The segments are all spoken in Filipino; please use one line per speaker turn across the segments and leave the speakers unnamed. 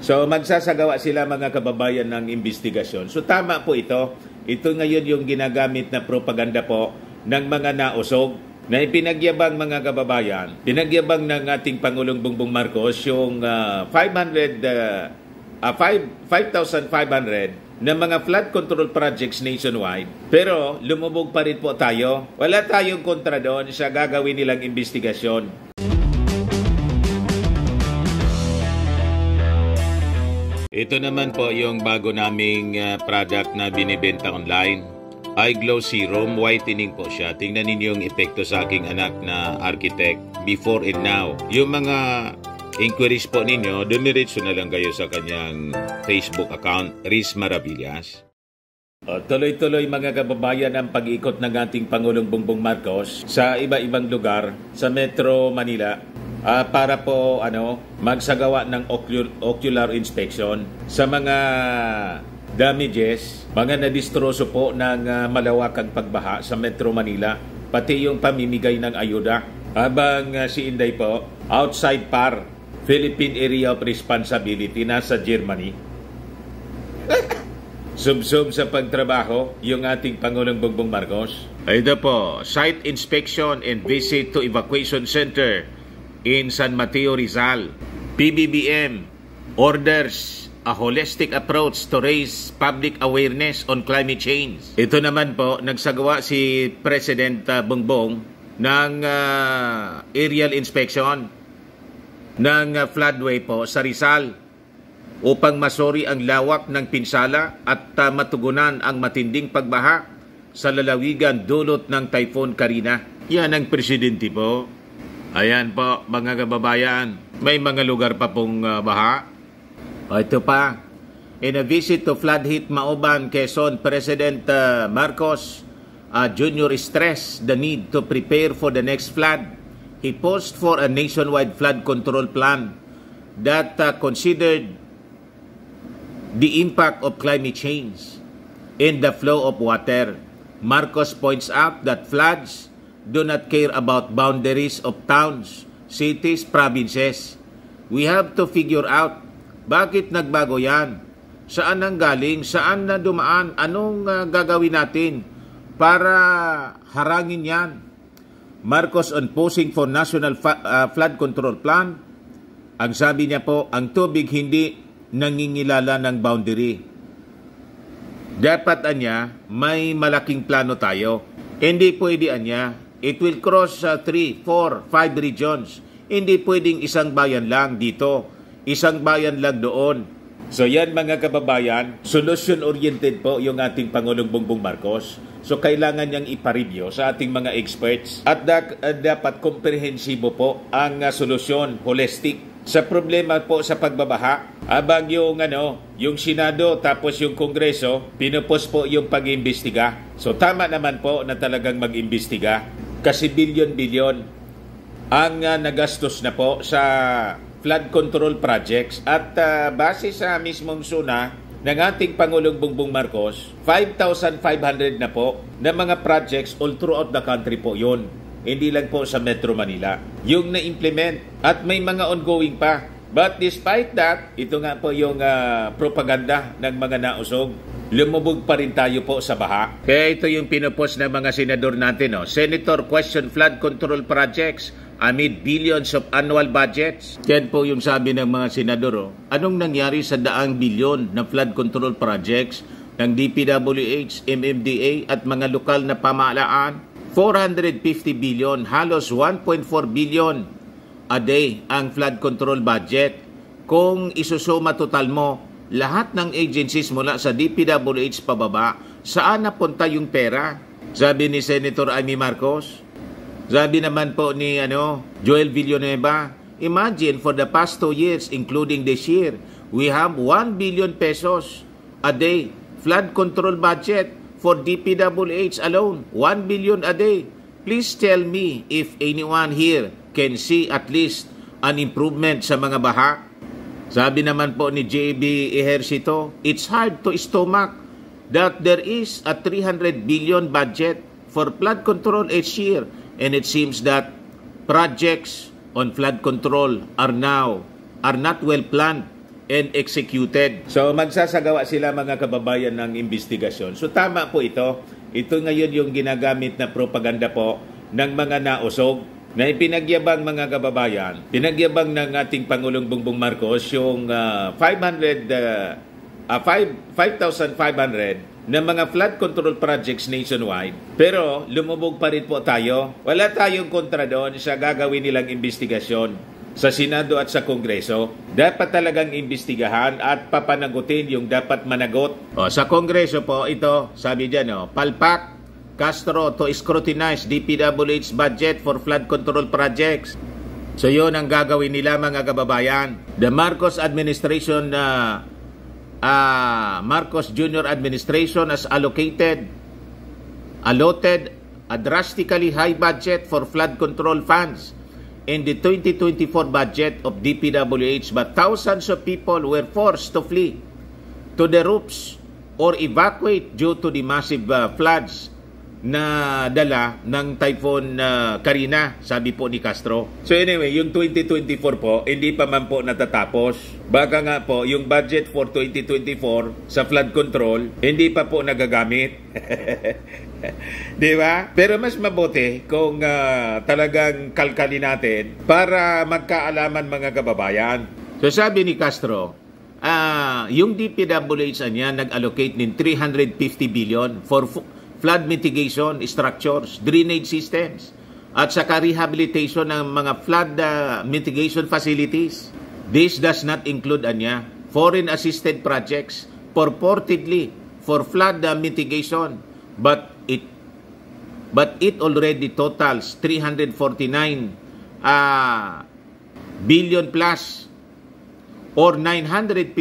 So magsasagawa sila mga kababayan ng investigasyon. So tama po ito. Ito ngayon yung ginagamit na propaganda po ng mga nausog na ipinagyabang mga kababayan. Pinagyabang ng ating Pangulong Bongbong Marcos yung 5,500 na mga flood control projects nationwide. Pero lumubog pa rin po tayo. Wala tayong kontra doon sa gagawin nilang investigasyon. Ito naman po yung bago naming product na binibenta online. iGlow Serum, whitening po siya. Tingnan ninyo yung epekto sa aking anak na architect before and now. Yung mga inquiries po ninyo, dumiretso na lang kayo sa kanyang Facebook account, Riz Maravillas. Tuloy-tuloy mga kababayan ang pag-ikot ng ating Pangulong Bongbong Marcos sa iba-ibang lugar sa Metro Manila para po magsagawa ng ocular inspection sa mga damages, mga nadistroso po ng malawakang pagbaha sa Metro Manila, pati yung pamimigay ng ayuda. Habang si Inday po, outside PAR, Philippine Area of Responsibility, nasa Germany. Sub-sub sa pagtrabaho, yung ating Pangulong Bongbong Marcos. Ito po, site inspection and visit to evacuation center in San Mateo, Rizal. PBBM orders a holistic approach to raise public awareness on climate change. Ito naman po, nagsagawa si President Bongbong ng aerial inspection ng floodway po sa Rizal upang masuri ang lawak ng pinsala at matugunan ang matinding pagbaha sa lalawigan dulot ng Typhoon Karina. Yan ang presidente po. Ayan po mga kababayan, may mga lugar pa pong baha. Ito pa, in a visit to flood-hit Mauban, Quezon, President Marcos Jr. stressed the need to prepare for the next flood. He pushed for a nationwide flood control plan that considered the impact of climate change in the flow of water. Marcos points out that floods do not care about boundaries of towns, cities, provinces. We have to figure out bakit nagbago yan? Saan nang galing? Saan na dumaan? Anong gagawin natin para harangin yan? Marcos on posing for National Flood Control Plan. Ang sabi niya po, ang tubig hindi nangingilala ng boundary. Dapat anya, may malaking plano tayo. Hindi pwede anya. It will cross 3, 4, 5 regions. Hindi pwedeng isang bayan lang dito. Isang bayan lang doon. So yan mga kababayan, solution-oriented po yung ating Pangulong Bongbong Marcos. So kailangan niyang ipareview sa ating mga experts at dapat komprehensibo po ang solusyon, holistic, sa problema po sa pagbabaha. Abang yung Senado tapos yung Kongreso, pinupos po yung pag-imbestiga. So tama naman po na talagang mag-imbestiga kasi bilyon-bilyon ang nagastos na po sa flood control projects at base sa mismong suna ng ating Pangulong Bongbong Marcos, 5,500 na po na mga projects all throughout the country po yun. Hindi lang po sa Metro Manila. Yung na-implement at may mga ongoing pa. But despite that, ito nga po yung propaganda ng mga nausog. Lumubog pa rin tayo po sa baha. Kaya ito yung pinupost ng mga senador natin. Senator question flood control projects amid billions of annual budgets. Yan po yung sabi ng mga senador. Anong nangyari sa daang bilyon na flood control projects ng DPWH, MMDA at mga lokal na pamahalaan? 450 billion, halos 1.4 billion a day ang flood control budget. Kung isusuma total mo, lahat ng agencies mula sa DPWH pababa, saan napunta yung pera? Sabi ni Senator Amy Marcos. Sabi naman po ni Joel Villanueva, imagine for the past 2 years, including this year, we have 1 billion pesos a day flood control budget for DPWH alone. 1 billion a day. Please tell me if anyone here can see at least an improvement sa mga baha. Sabi naman po ni J.B. Ejercito, it's hard to stomach that there is a 300 billion budget for flood control each year. And it seems that projects on flood control are not well planned. and executed. So magsasagawa sila mga kababayan ng investigasyon. So tama po ito. Ito ngayon yung ginagamit na propaganda po ng mga nausog na ipinagyabang mga kababayan. Pinagyabang ng ating Pangulong Bongbong Marcos yung 5,500 na mga flood control projects nationwide. Pero lumubog pa rin po tayo. Wala tayong kontra doon sa gagawin nilang investigasyon sa Senado at sa Kongreso. Dapat talagang imbestigahan at papanagutin yung dapat managot. Sa Kongreso po, ito, sabi dyan, palpak Castro to scrutinize DPWH budget for flood control projects. So yun ang gagawin nila mga kababayan. The Marcos administration, Marcos Jr. administration has allotted a drastically high budget for flood control funds in the 2024 budget of DPWH, but thousands of people were forced to flee to the roofs or evacuate due to the massive floods na dala ng Typhoon Karina, sabi po ni Castro. So anyway, yung 2024 po, hindi pa man po natatapos. Baka nga po, yung budget for 2024 sa flood control, hindi pa po nagagamit. Di ba? Pero mas mabuti kung talagang kalkalin natin para magkaalaman mga kababayan. So sabi ni Castro, yung DPWH niya nag-allocate ng 350 billion for flood mitigation structures, drainage systems, at saka rehabilitation ng mga flood mitigation facilities. This does not include foreign assisted projects purportedly for flood mitigation, but it already totals 349 billion plus or 957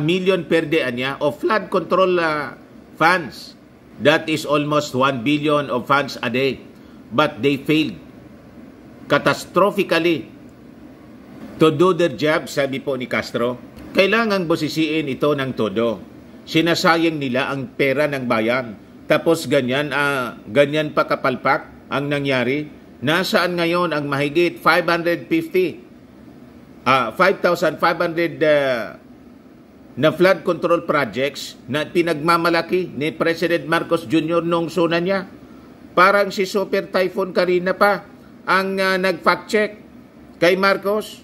million per day of flood control funds. That is almost 1 billion of funds a day. But they failed catastrophically to do their job, sabi po ni Castro. Kailangang bosisiin ito ng todo. Sinasayang nila ang pera ng bayan. Tapos ganyan pa kapalpak ang nangyari. Nasaan ngayon ang mahigit 5,500 na flood control projects na pinagmamalaki ni President Marcos Jr. noong suna niya? Parang si Super Typhoon Karina pa ang nag-fact check kay Marcos.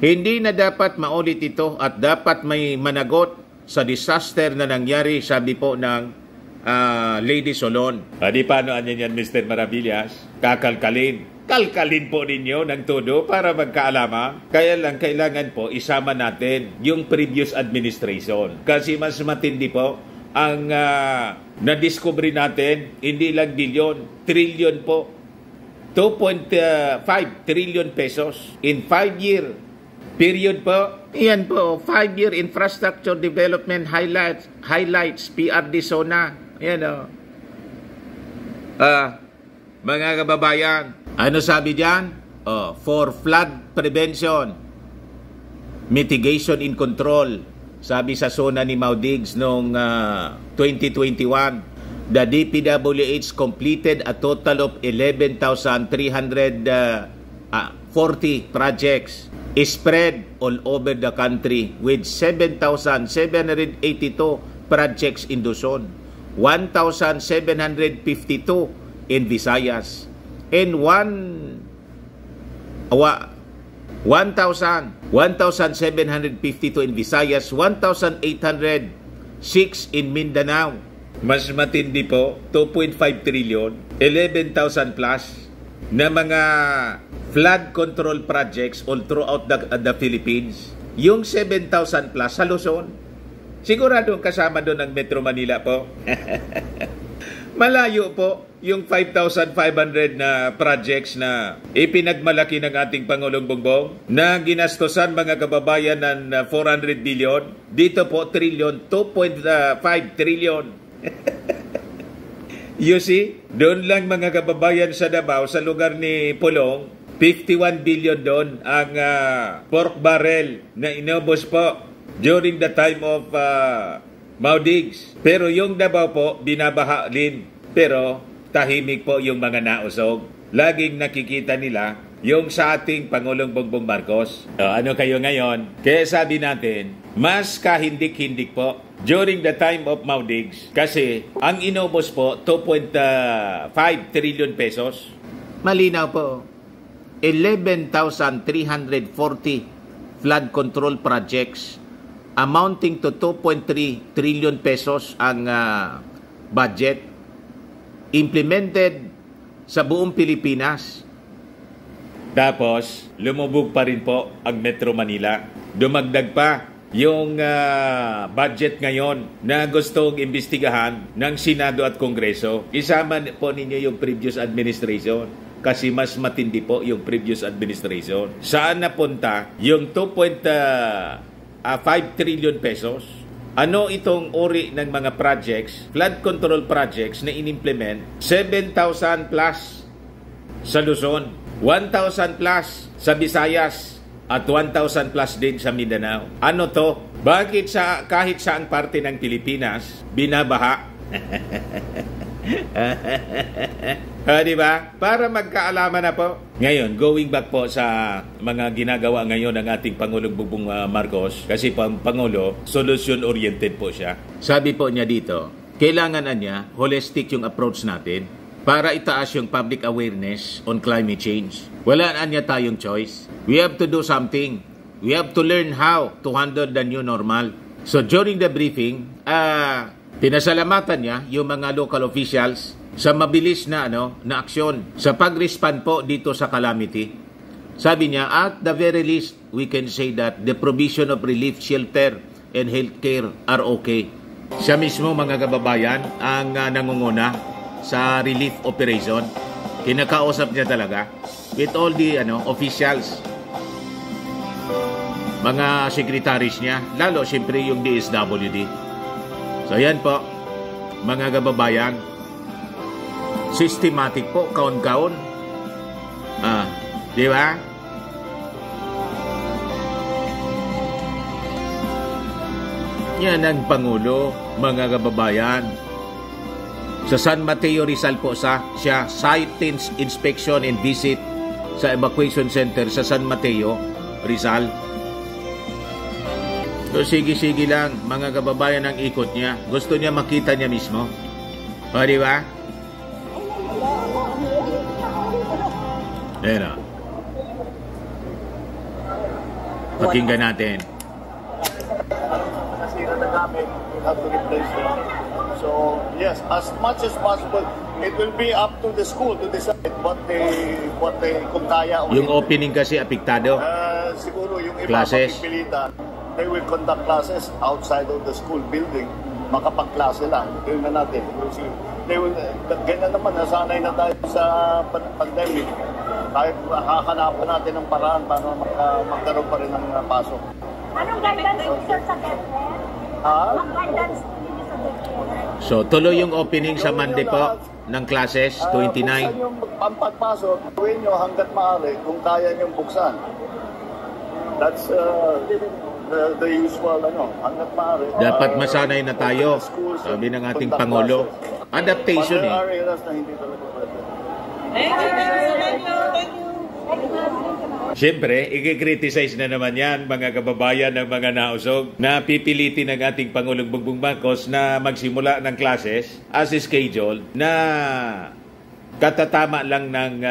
Hindi na dapat maulit ito at dapat may managot sa disaster na nangyari, sabi po ng Lady Solon. Di paano yan, Mr. Maravillas? Kakalkalin po ninyo ng todo para magkaalaman. Kaya lang kailangan po isama natin yung previous administration. Kasi mas matindi po ang na-discover natin, hindi lang bilyon, trillion po. 2.5 trillion pesos in 5-year period po. Yan po, 5-year infrastructure development highlights PRD Zona. Yan o. Mga kababayan, ano sabi diyan? For flood prevention, mitigation and control. Sabi sa zona ni Maudigs noong 2021, the DPWH completed a total of 11,340 projects spread all over the country with 7,782 projects in Luzon, 1,752 in Visayas, and 1,752 in Visayas, 1,806 in Mindanao. Mas matindi po, 2.5 trillion, 11,000 plus na mga flood control projects all throughout the Philippines. Yung 7,000 plus sa Luzon, sigurado kasama doon ang Metro Manila po. Malayo po yung 5,500 na projects na ipinagmalaki ng ating Pangulong Bongbong na ginastosan mga kababayan ng 400 billion. Dito po, trillion, 2.5 trillion. You see, doon lang mga kababayan sa Davao, sa lugar ni Pulong, 51 billion doon ang pork barrel na inubos po during the time of Maudigs. Pero yung Davao po, binabaha din. Pero tahimik po yung mga nausog. Laging nakikita nila yung sa ating Pangulong Bongbong Marcos. Ano kayo ngayon? Kaya sabi natin, mas kahindik-hindik po during the time of Maudigs kasi ang inubos po 2.5 trillion pesos. Malinaw po. 11,340 flood control projects amounting to 2.3 trillion pesos ang budget implemented sa buong Pilipinas. Tapos, lumubog pa rin po ang Metro Manila. Dumagdag pa yung budget ngayon na gustong imbestigahan ng Senado at Kongreso. Isama po ninyo yung previous administration kasi mas matindi po yung previous administration. Saan napunta yung 2.5 trillion pesos? Ano itong uri ng mga projects, flood control projects na in-implement? 7,000 plus sa Luzon. 1,000 plus sa Visayas at 1,000 plus din sa Mindanao. Ano to? Bakit kahit saang parte ng Pilipinas binabaha? Diba? Para magkaalaman na po. Ngayon, going back po sa mga ginagawa ngayon ng ating Pangulong Bongbong Marcos, kasi Pangulo, solution-oriented po siya. Sabi po niya dito, kailangan niya holistic yung approach natin para itaas yung public awareness on climate change. Wala na niya tayong choice. We have to do something. We have to learn how to handle the new normal. So during the briefing, pinasalamatan niya yung mga local officials sa mabilis na na aksyon sa pag-respond po dito sa calamity. Sabi niya, at the very least, we can say that the provision of relief shelter and healthcare are okay. Siya mismo, mga kababayan, ang nangunguna sa relief operation. Kinakausap niya talaga with all the officials, mga secretaries niya, lalo siyempre yung DSWD. So yan po, mga kababayan, systematic po, kaon-kaon. Di ba? Yan ang Pangulo, mga kababayan. Sa San Mateo Rizal po siya site inspection and visit sa evacuation center sa San Mateo Rizal. So sige-sige lang, mga kababayan, ang ikot niya. Gusto niya makita niya mismo. O, di ba? Ayan o. Pakinggan natin.
Nasira na namin, we have to replace them. So, yes, as much as possible, it will be up to the school to decide what they kung kaya.
Yung opening kasi apektado.
Siguro yung iba
classes.
Pagpipilitan, they will conduct classes outside of the school building. Makapag-klase lang. Yun na natin. They will, ganyan naman, nasanay na tayo sa pandemic. Kahit hahanapan natin ng paraan para magkaroon pa rin ng pasok.
Anong guidance sir sa DepEd? Ang guidance ninyo sa DepEd?
So, tuloy yung opening sa Monday po ng classes, 29.
Buksan yung pagpasok, gawin nyo hanggat maaari kung kaya nyo buksan. That's the usual, hanggat maaari.
Dapat masanay na tayo, sabi ng ating Pangulo. Adaptation eh.
Areas na hindi talaga pwede.
Thank you.
Siyempre, i-criticize na naman yan, mga kababayan ng mga nausog, na pipilitin ng ating Pangulong Bongbong Marcos na magsimula ng classes as scheduled na katatama lang ng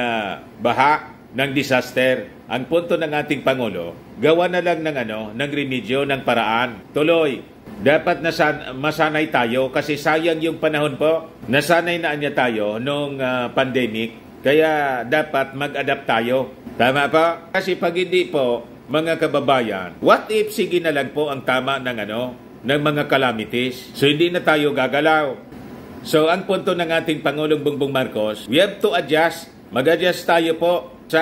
baha, ng disaster. Ang punto ng ating Pangulo, gawa na lang ng remedyo, ng paraan. Tuloy, dapat masanay tayo kasi sayang yung panahon po. Nasanay na niya tayo nung pandemic, kaya dapat mag-adapt tayo. Tama po? Kasi pag hindi po, mga kababayan, what if sige na lang po ang tama ng mga calamities? So hindi na tayo gagalaw. So ang punto ng ating Pangulong Bongbong Marcos, we have to adjust. Mag-adjust tayo po sa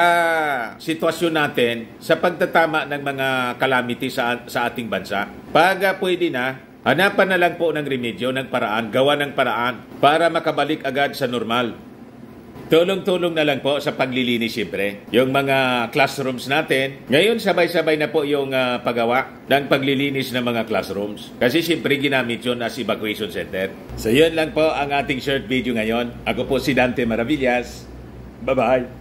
sitwasyon natin sa pagtatama ng mga calamities sa ating bansa. Pag pwede na, hanapan na lang po ng remedyo, ng paraan, gawa ng paraan para makabalik agad sa normal. Tulong-tulong na lang po sa paglilinis siyempre. Yung mga classrooms natin, ngayon sabay-sabay na po yung paggawa ng paglilinis ng mga classrooms. Kasi siyempre ginamit yun as evacuation center. So yun lang po ang ating short video ngayon. Ako po si Dante Maravillas. Bye-bye!